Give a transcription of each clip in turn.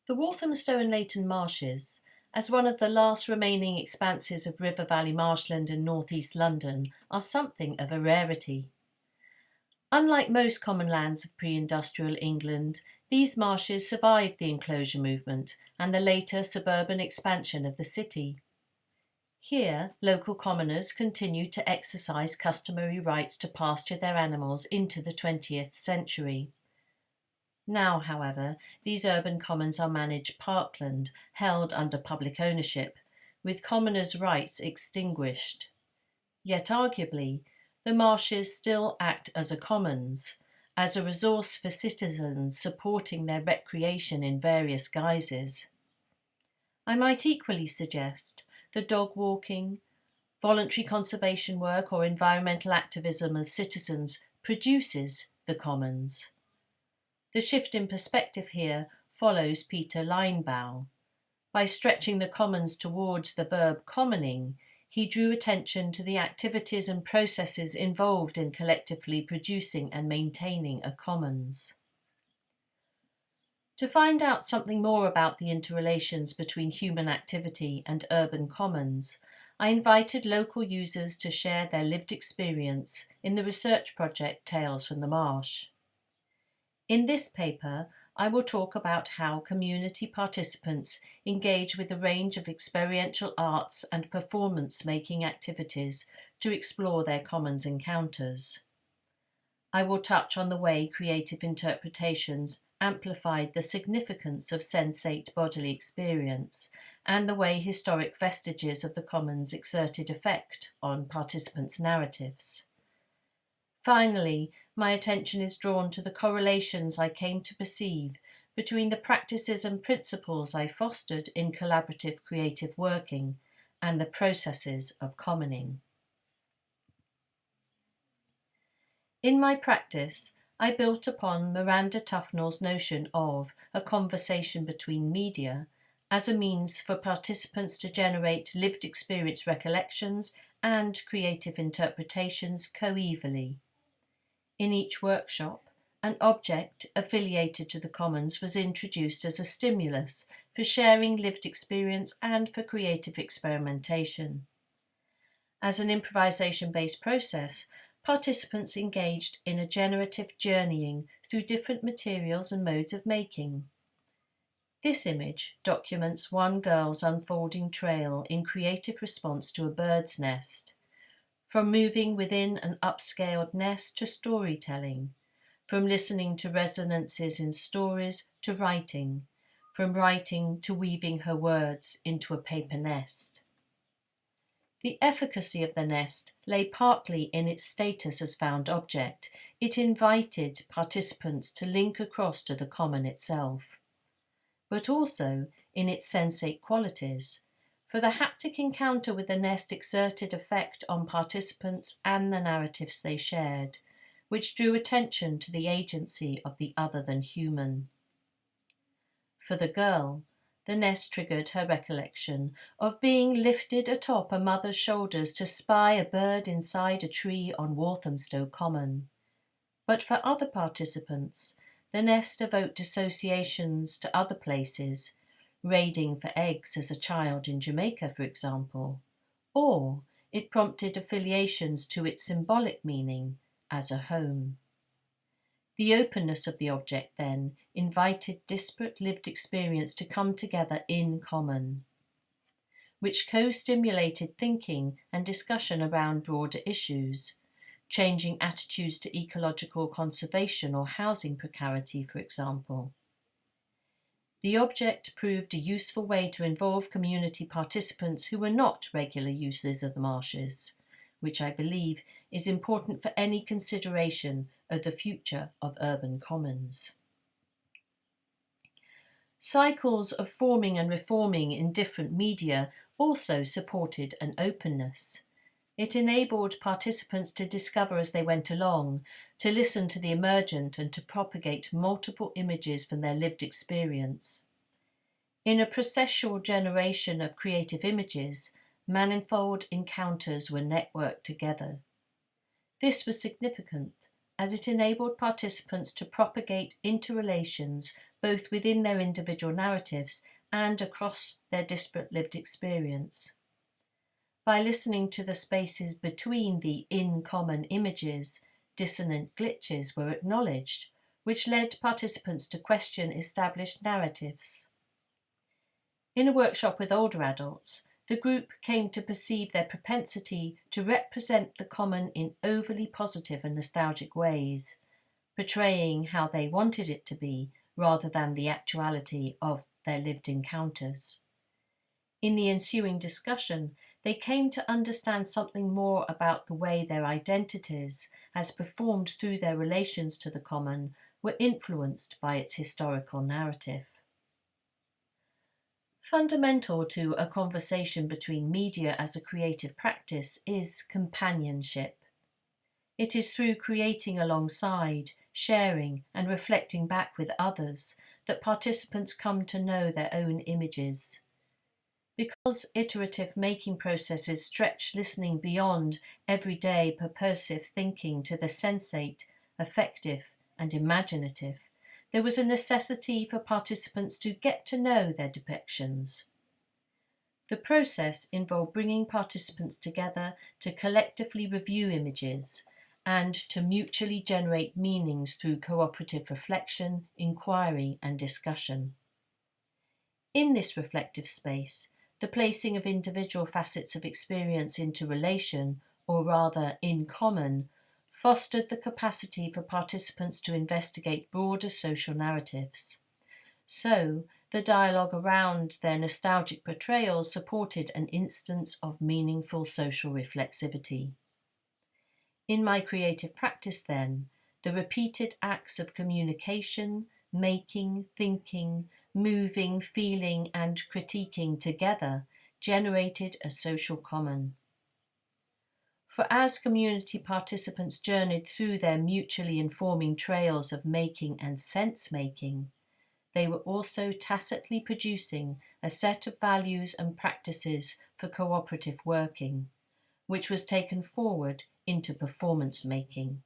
The Walthamstow and Leighton Marshes, as one of the last remaining expanses of River Valley marshland in northeast London, are something of a rarity. Unlike most common lands of pre-industrial England, these marshes survived the enclosure movement and the later suburban expansion of the city. Here, local commoners continued to exercise customary rights to pasture their animals into the 20th century. Now, however, these urban commons are managed parkland, held under public ownership, with commoners' rights extinguished. Yet arguably, the marshes still act as a commons, as a resource for citizens supporting their recreation in various guises. I might equally suggest that dog walking, voluntary conservation work, or environmental activism of citizens produces the commons. The shift in perspective here follows Peter Linebaugh. By stretching the commons towards the verb commoning, he drew attention to the activities and processes involved in collectively producing and maintaining a commons. To find out something more about the interrelations between human activity and urban commons, I invited local users to share their lived experience in the research project Tales from the Marsh. In this paper, I will talk about how community participants engage with a range of experiential arts and performance-making activities to explore their commons encounters. I will touch on the way creative interpretations amplified the significance of sensate bodily experience and the way historic vestiges of the commons exerted effect on participants' narratives. Finally, my attention is drawn to the correlations I came to perceive between the practices and principles I fostered in collaborative creative working and the processes of commoning. In my practice, I built upon Miranda Tufnell's notion of a conversation between media as a means for participants to generate lived experience recollections and creative interpretations coevally. In each workshop, an object affiliated to the commons was introduced as a stimulus for sharing lived experience and for creative experimentation. As an improvisation-based process, participants engaged in a generative journeying through different materials and modes of making. This image documents one girl's unfolding trail in creative response to a bird's nest. From moving within an upscaled nest to storytelling, from listening to resonances in stories to writing, from writing to weaving her words into a paper nest. The efficacy of the nest lay partly in its status as found object. It invited participants to link across to the common itself, but also in its sensate qualities, for the haptic encounter with the nest exerted effect on participants and the narratives they shared, which drew attention to the agency of the other than human. For the girl, the nest triggered her recollection of being lifted atop a mother's shoulders to spy a bird inside a tree on Walthamstow Common. But for other participants, the nest evoked associations to other places, raiding for eggs as a child in Jamaica, for example, or it prompted affiliations to its symbolic meaning as a home. The openness of the object, then, invited disparate lived experience to come together in common, which co-stimulated thinking and discussion around broader issues, changing attitudes to ecological conservation or housing precarity, for example. The object proved a useful way to involve community participants who were not regular users of the marshes, which I believe is important for any consideration of the future of urban commons. Cycles of forming and reforming in different media also supported an openness. It enabled participants to discover as they went along, to listen to the emergent and to propagate multiple images from their lived experience. In a processual generation of creative images, manifold encounters were networked together. This was significant, as it enabled participants to propagate interrelations both within their individual narratives and across their disparate lived experience. By listening to the spaces between the in-common images, dissonant glitches were acknowledged, which led participants to question established narratives. In a workshop with older adults, the group came to perceive their propensity to represent the common in overly positive and nostalgic ways, portraying how they wanted it to be rather than the actuality of their lived encounters. In the ensuing discussion, they came to understand something more about the way their identities, as performed through their relations to the common, were influenced by its historical narrative. Fundamental to a conversation between media as a creative practice is companionship. It is through creating alongside, sharing, and reflecting back with others that participants come to know their own images. Because iterative making processes stretch listening beyond everyday purposive thinking to the sensate, affective, and imaginative, there was a necessity for participants to get to know their depictions. The process involved bringing participants together to collectively review images and to mutually generate meanings through cooperative reflection, inquiry, and discussion. In this reflective space, the placing of individual facets of experience into relation, or rather in common, fostered the capacity for participants to investigate broader social narratives. So, the dialogue around their nostalgic portrayals supported an instance of meaningful social reflexivity. In my creative practice, then, the repeated acts of communication, making, thinking, moving, feeling, and critiquing together generated a social common. For as community participants journeyed through their mutually informing trails of making and sense-making, they were also tacitly producing a set of values and practices for cooperative working, which was taken forward into performance-making.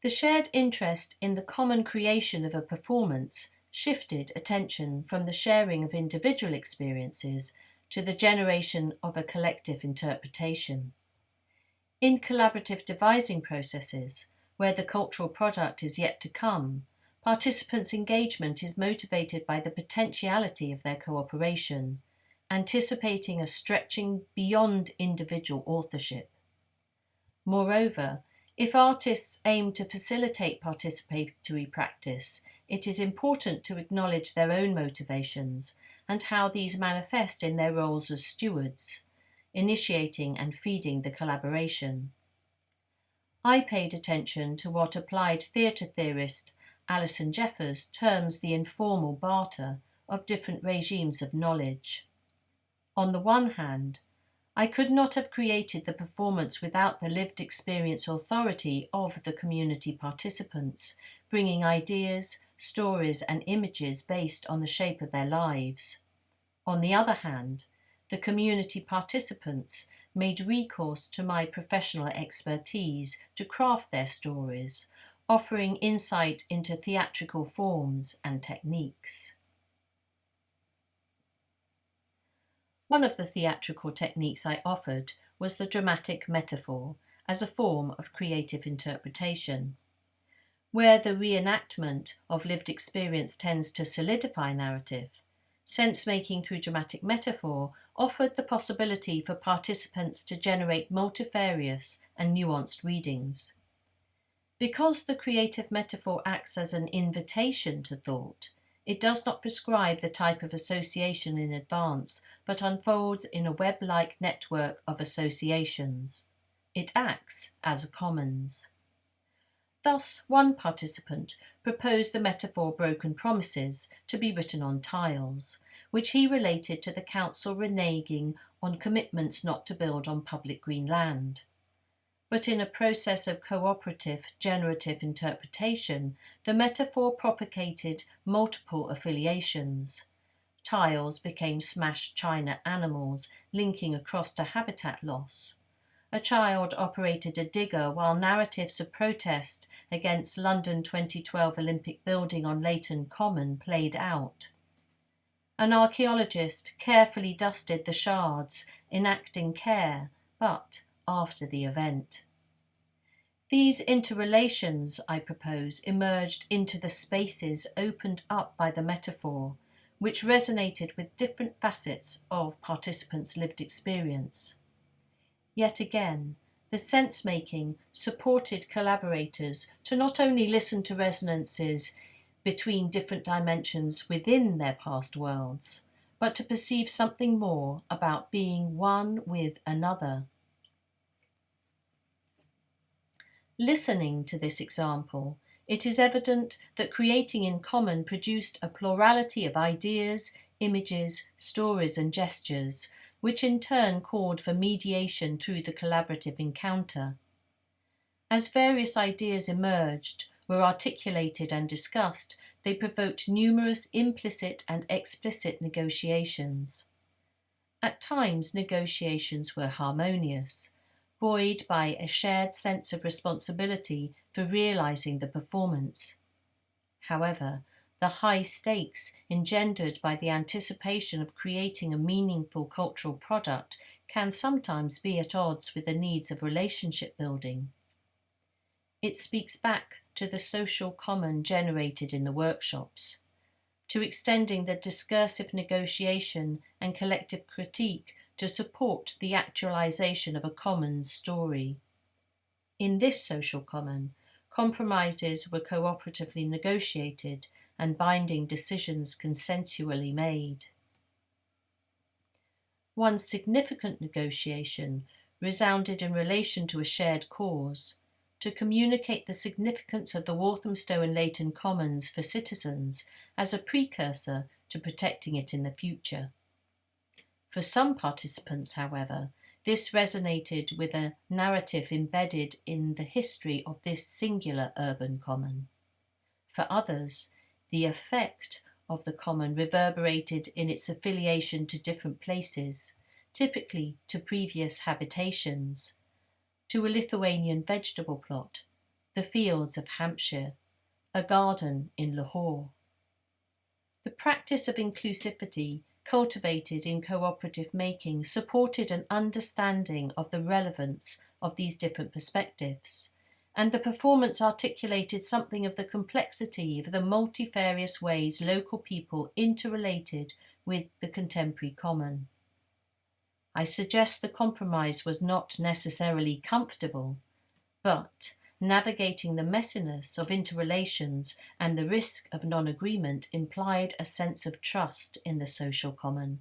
The shared interest in the common creation of a performance shifted attention from the sharing of individual experiences to the generation of a collective interpretation. In collaborative devising processes, where the cultural product is yet to come, participants' engagement is motivated by the potentiality of their cooperation, anticipating a stretching beyond individual authorship. Moreover, if artists aim to facilitate participatory practice, it is important to acknowledge their own motivations and how these manifest in their roles as stewards, initiating and feeding the collaboration. I paid attention to what applied theatre theorist Alison Jeffers terms the informal barter of different regimes of knowledge. On the one hand, I could not have created the performance without the lived experience authority of the community participants, bringing ideas, stories, and images based on the shape of their lives. On the other hand, the community participants made recourse to my professional expertise to craft their stories, offering insight into theatrical forms and techniques. One of the theatrical techniques I offered was the dramatic metaphor as a form of creative interpretation. Where the reenactment of lived experience tends to solidify narrative, sense-making through dramatic metaphor offered the possibility for participants to generate multifarious and nuanced readings. Because the creative metaphor acts as an invitation to thought, it does not prescribe the type of association in advance, but unfolds in a web-like network of associations. It acts as a commons. Thus, one participant proposed the metaphor broken promises to be written on tiles, which he related to the council reneging on commitments not to build on public green land. But in a process of cooperative, generative interpretation, the metaphor propagated multiple affiliations. Tiles became smashed china animals linking across to habitat loss. A child operated a digger while narratives of protest against London 2012 Olympic building on Leighton Common played out. An archaeologist carefully dusted the shards, enacting care, but after the event. These interrelations, I propose, emerged into the spaces opened up by the metaphor, which resonated with different facets of participants' lived experience. Yet again, the sense-making supported collaborators to not only listen to resonances between different dimensions within their past worlds, but to perceive something more about being one with another. Listening to this example, it is evident that creating in common produced a plurality of ideas, images, stories and gestures, which in turn called for mediation through the collaborative encounter. As various ideas emerged, were articulated and discussed, they provoked numerous implicit and explicit negotiations. At times, negotiations were harmonious, buoyed by a shared sense of responsibility for realizing the performance. However, the high stakes engendered by the anticipation of creating a meaningful cultural product can sometimes be at odds with the needs of relationship building. It speaks back to the social common generated in the workshops, to extending the discursive negotiation and collective critique to support the actualization of a common story. In this social common, compromises were cooperatively negotiated and binding decisions consensually made. One significant negotiation resounded in relation to a shared cause, to communicate the significance of the Walthamstow and Leighton Commons for citizens as a precursor to protecting it in the future. For some participants, however, this resonated with a narrative embedded in the history of this singular urban common. For others, the effect of the common reverberated in its affiliation to different places, typically to previous habitations, to a Lithuanian vegetable plot, the fields of Hampshire, a garden in Lahore. The practice of inclusivity cultivated in cooperative making supported an understanding of the relevance of these different perspectives, and the performance articulated something of the complexity of the multifarious ways local people interrelated with the contemporary common. I suggest the compromise was not necessarily comfortable, but navigating the messiness of interrelations and the risk of non-agreement implied a sense of trust in the social common.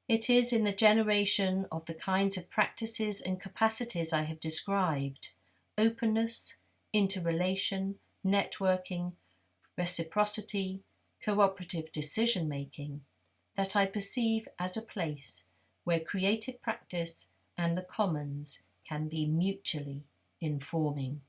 It is in the generation of the kinds of practices and capacities I have described, openness, interrelation, networking, reciprocity, cooperative decision-making, that I perceive as a place where creative practice and the commons can be mutually informing.